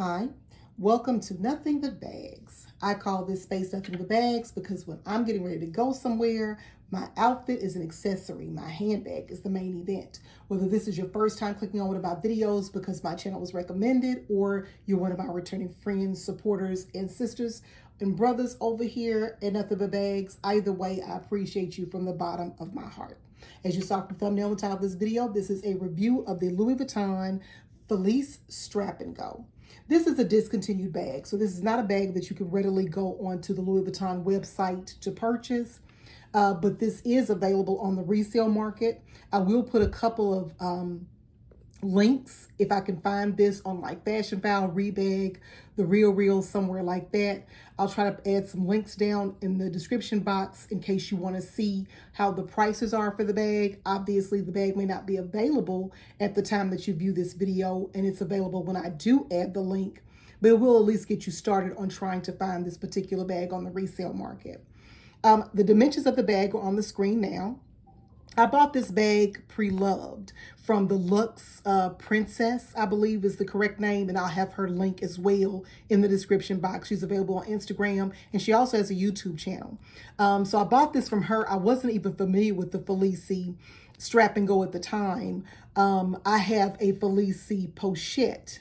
Hi, welcome to Nothing But Bags. I call this space Nothing But Bags because when I'm getting ready to go somewhere, my outfit is an accessory. My handbag is the main event. Whether this is your first time clicking on one of my videos because my channel was recommended, or you're one of my returning friends, supporters, and sisters and brothers over here at Nothing But Bags, either way, I appreciate you from the bottom of my heart. As you saw from the thumbnail and title of this video, this is a review of the Louis Vuitton Felicie Strap and Go. This is a discontinued bag, so this is not a bag that you can readily go onto the Louis Vuitton website to purchase, but this is available on the resale market. I will put a couple of links if I can find this on like Fashion File, Rebag, The Real, somewhere like that. I'll try to add some links down in the description box in case you want to see how the prices are for the bag. Obviously, the bag may not be available at the time that you view this video, and it's available when I do add the link, but it will at least get you started on trying to find this particular bag on the resale market. The dimensions of the bag are on the screen now. I bought this bag pre-loved from the Lux Princess, I believe is the correct name, and I'll have her link as well in the description box. She's available on Instagram, and she also has a YouTube channel. So I bought this from her. I wasn't even familiar with the Felicie Strap and Go at the time. I have a Felicie Pochette.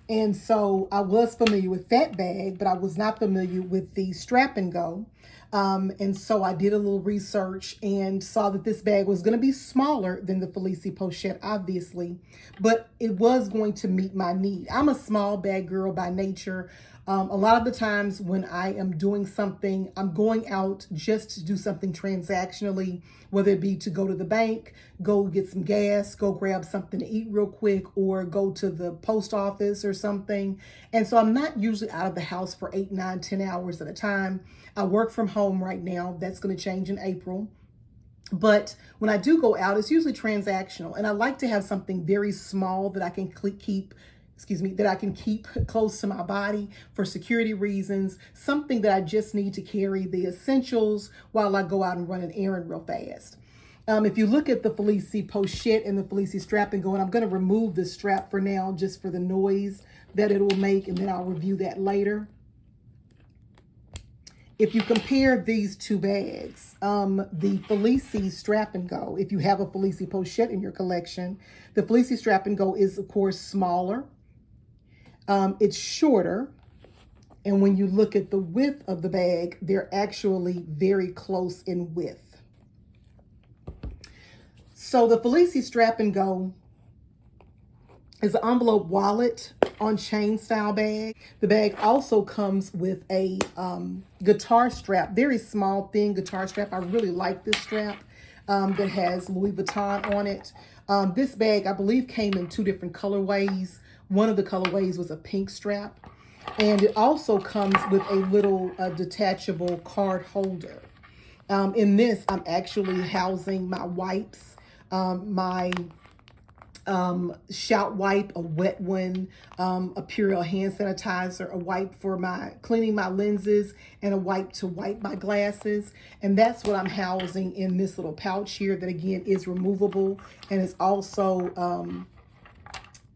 And so I was familiar with that bag, but I was not familiar with the Strap and Go. And so I did a little research and saw that this bag was going to be smaller than the Felicie Pochette, obviously, but it was going to meet my need. I'm a small bag girl by nature. A lot of the times when I am doing something, I'm going out just to do something transactionally, whether it be to go to the bank, go get some gas, go grab something to eat real quick, or go to the post office or something. And so I'm not usually out of the house for 8, 9, 10 hours at a time. I work from home right now. That's going to change in April. But when I do go out, it's usually transactional. And I like to have something very small that I can keep close to my body for security reasons, something that I just need to carry the essentials while I go out and run an errand real fast. If you look at the Felicie Pochette and the Felicie Strap and Go, and I'm going to remove the strap for now just for the noise that it will make, and then I'll review that later. If you compare these two bags, the Felicie Strap and Go, if you have a Felicie Pochette in your collection, the Felicie Strap and Go is, of course, smaller. It's shorter. And when you look at the width of the bag, they're actually very close in width. So the Felicie Strap and Go is an envelope wallet on chain style bag. The bag also comes with a guitar strap, very small, thin guitar strap. I really like this strap that has Louis Vuitton on it. This bag, I believe, came in 2 different colorways. One of the colorways was a pink strap. And it also comes with a little detachable card holder. In this, I'm actually housing my wipes, my shout wipe, a wet one, a Purell hand sanitizer, a wipe for my cleaning my lenses, and a wipe to wipe my glasses. And that's what I'm housing in this little pouch here that, again, is removable and is also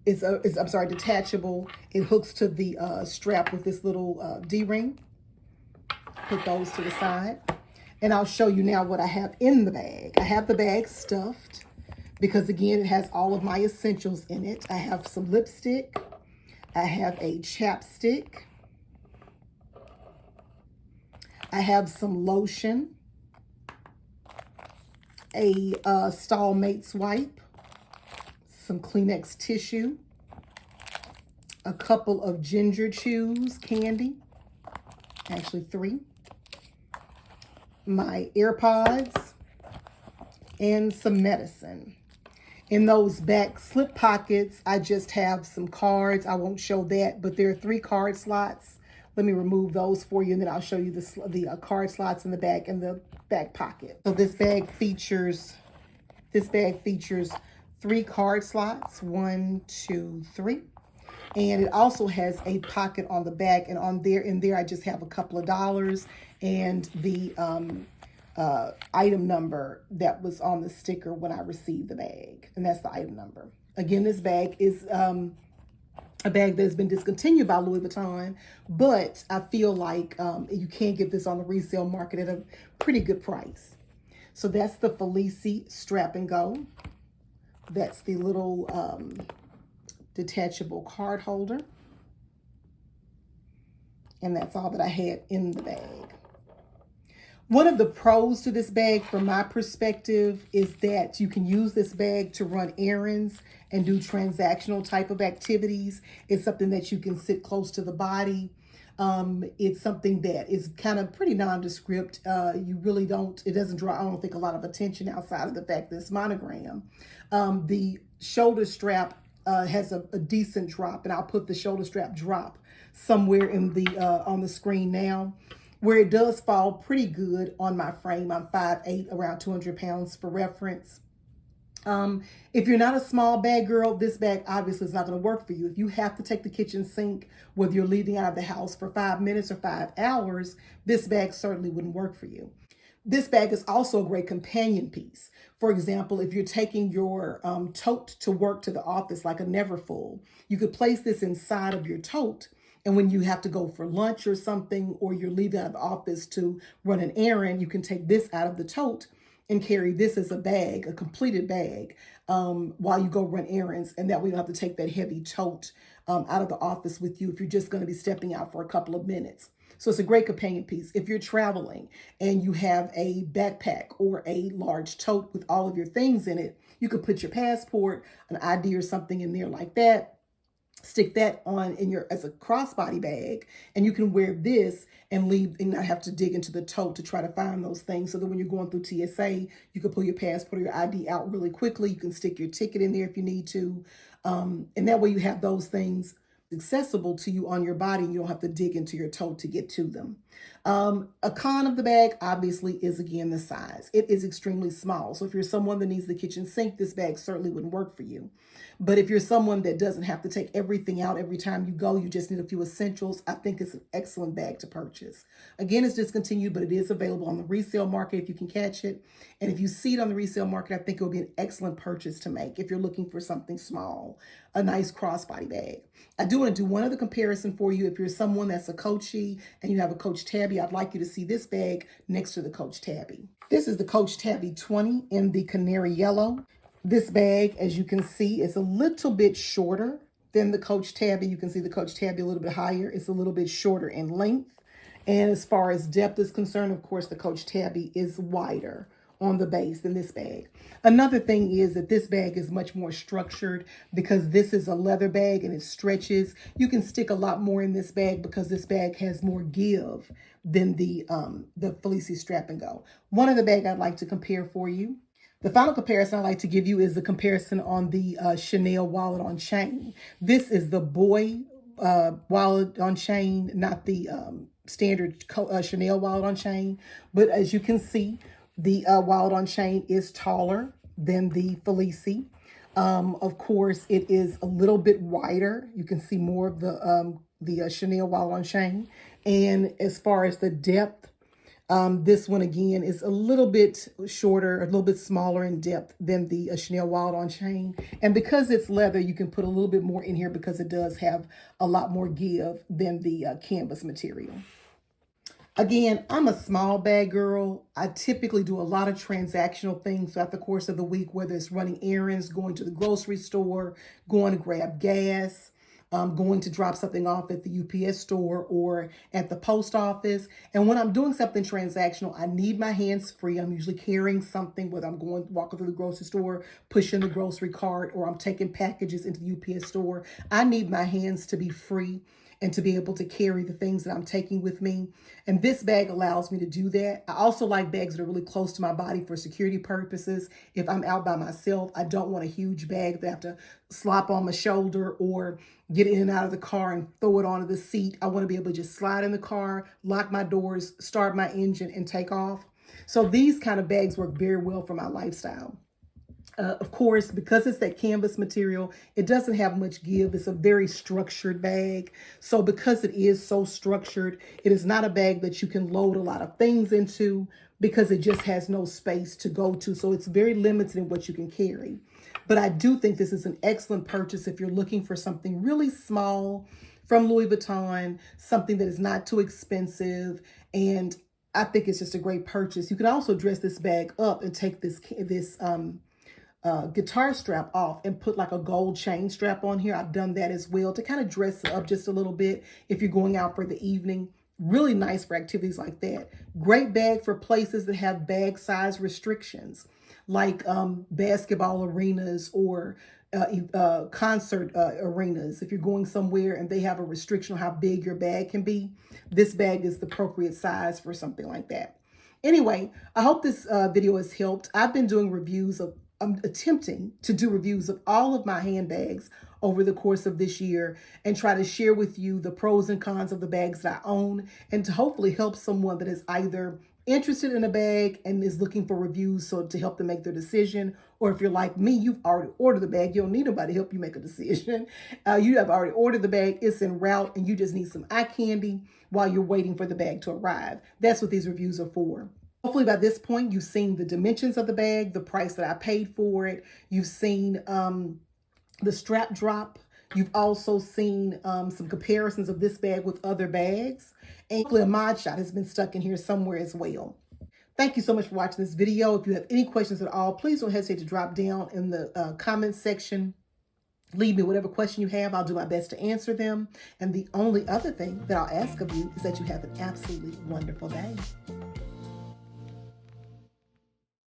detachable. It hooks to the strap with this little D-ring. Put those to the side. And I'll show you now what I have in the bag. I have the bag stuffed because, again, it has all of my essentials in it. I have some lipstick. I have a chapstick. I have some lotion. A Stallmates wipe. Some Kleenex tissue, a couple of ginger chews candy, actually 3, my AirPods, and some medicine. In those back slip pockets, I just have some cards. I won't show that, but there are 3 card slots. Let me remove those for you, and then I'll show you the card slots in the back and the back pocket. So this bag features 3 card slots, 1, 2, 3. And it also has a pocket on the back, and in there I just have a couple of dollars and the item number that was on the sticker when I received the bag. And that's the item number. Again, this bag is a bag that has been discontinued by Louis Vuitton, but I feel like you can get this on the resale market at a pretty good price. So that's the Felicie Strap and Go. That's the little detachable card holder. And that's all that I had in the bag. One of the pros to this bag, from my perspective, is that you can use this bag to run errands and do transactional type of activities. It's something that you can sit close to the body. It's something that is kind of pretty nondescript. You really don't, it doesn't draw, I don't think, a lot of attention outside of the fact that it's monogram. The shoulder strap has a decent drop, and I'll put the shoulder strap drop somewhere in the on the screen now, where it does fall pretty good on my frame. I'm 5'8", around 200 pounds for reference. If you're not a small bag girl, this bag obviously is not going to work for you. If you have to take the kitchen sink, whether you're leaving out of the house for 5 minutes or 5 hours, this bag certainly wouldn't work for you. This bag is also a great companion piece. For example, if you're taking your tote to work to the office, like a Neverfull, you could place this inside of your tote. And when you have to go for lunch or something, or you're leaving out of the office to run an errand, you can take this out of the tote and carry this as a bag, a completed bag, while you go run errands. And that way you don't have to take that heavy tote out of the office with you if you're just going to be stepping out for a couple of minutes. So it's a great companion piece. If you're traveling and you have a backpack or a large tote with all of your things in it, you could put your passport, an ID or something in there like that. Stick that on in your as a crossbody bag, and you can wear this and leave and not have to dig into the tote to try to find those things. So that when you're going through TSA, you can pull your passport or your ID out really quickly. You can stick your ticket in there if you need to. And that way you have those things accessible to you on your body, and you don't have to dig into your tote to get to them. A con of the bag obviously is, again, the size. It is extremely small. So if you're someone that needs the kitchen sink, this bag certainly wouldn't work for you. But if you're someone that doesn't have to take everything out every time you go, you just need a few essentials, I think it's an excellent bag to purchase. Again, it's discontinued, but it is available on the resale market if you can catch it. And if you see it on the resale market, I think it will be an excellent purchase to make if you're looking for something small, a nice crossbody bag. I do want to do one other comparison for you. If you're someone that's a Coachy and you have a Coach Tabby, I'd like you to see this bag next to the Coach Tabby. This is the Coach Tabby 20 in the canary yellow. This bag, as you can see, is a little bit shorter than the Coach Tabby. You can see the Coach Tabby a little bit higher. It's a little bit shorter in length. And as far as depth is concerned, of course, the Coach Tabby is wider on the base than this bag. Another thing is that this bag is much more structured because this is a leather bag and it stretches. You can stick a lot more in this bag because this bag has more give than the Felicie Strap and Go. One other bag I'd like to compare for you. The final comparison I'd like to give you is the comparison on the Chanel wallet on chain. This is the boy wallet on chain, not the standard Chanel wallet on chain. But as you can see, the wallet on chain is taller than the Felicie. Of course, it is a little bit wider. You can see more of the Chanel wallet on chain. And as far as the depth, this one again is a little bit shorter, a little bit smaller in depth than the Chanel wallet on chain. And because it's leather, you can put a little bit more in here because it does have a lot more give than the canvas material. Again, I'm a small bag girl. I typically do a lot of transactional things throughout the course of the week, whether it's running errands, going to the grocery store, going to grab gas, going to drop something off at the UPS store or at the post office. And when I'm doing something transactional, I need my hands free. I'm usually carrying something, whether I'm walking through the grocery store, pushing the grocery cart, or I'm taking packages into the UPS store. I need my hands to be free and to be able to carry the things that I'm taking with me. And this bag allows me to do that. I also like bags that are really close to my body for security purposes. If I'm out by myself, I don't want a huge bag that I have to slop on my shoulder or get in and out of the car and throw it onto the seat. I want to be able to just slide in the car, lock my doors, start my engine, and take off. So these kind of bags work very well for my lifestyle. Of course, because it's that canvas material, it doesn't have much give. It's a very structured bag. So because it is so structured, it is not a bag that you can load a lot of things into, because it just has no space to go to. So it's very limited in what you can carry. But I do think this is an excellent purchase if you're looking for something really small from Louis Vuitton, something that is not too expensive. And I think it's just a great purchase. You can also dress this bag up and take this guitar strap off and put like a gold chain strap on here. I've done that as well to kind of dress it up just a little bit if you're going out for the evening. Really nice for activities like that. Great bag for places that have bag size restrictions, like basketball arenas or concert arenas. If you're going somewhere and they have a restriction on how big your bag can be, this bag is the appropriate size for something like that. Anyway, I hope this video has helped. I've been doing reviews of, I'm attempting to do reviews of all of my handbags over the course of this year and try to share with you the pros and cons of the bags that I own, and to hopefully help someone that is either interested in a bag and is looking for reviews so to help them make their decision. Or if you're like me, you've already ordered the bag, you don't need nobody to help you make a decision. You have already ordered the bag, it's en route, and you just need some eye candy while you're waiting for the bag to arrive. That's what these reviews are for. Hopefully by this point, you've seen the dimensions of the bag, the price that I paid for it. You've seen the strap drop. You've also seen some comparisons of this bag with other bags. And hopefully a mod shot has been stuck in here somewhere as well. Thank you so much for watching this video. If you have any questions at all, please don't hesitate to drop down in the comments section. Leave me whatever question you have. I'll do my best to answer them. And the only other thing that I'll ask of you is that you have an absolutely wonderful day.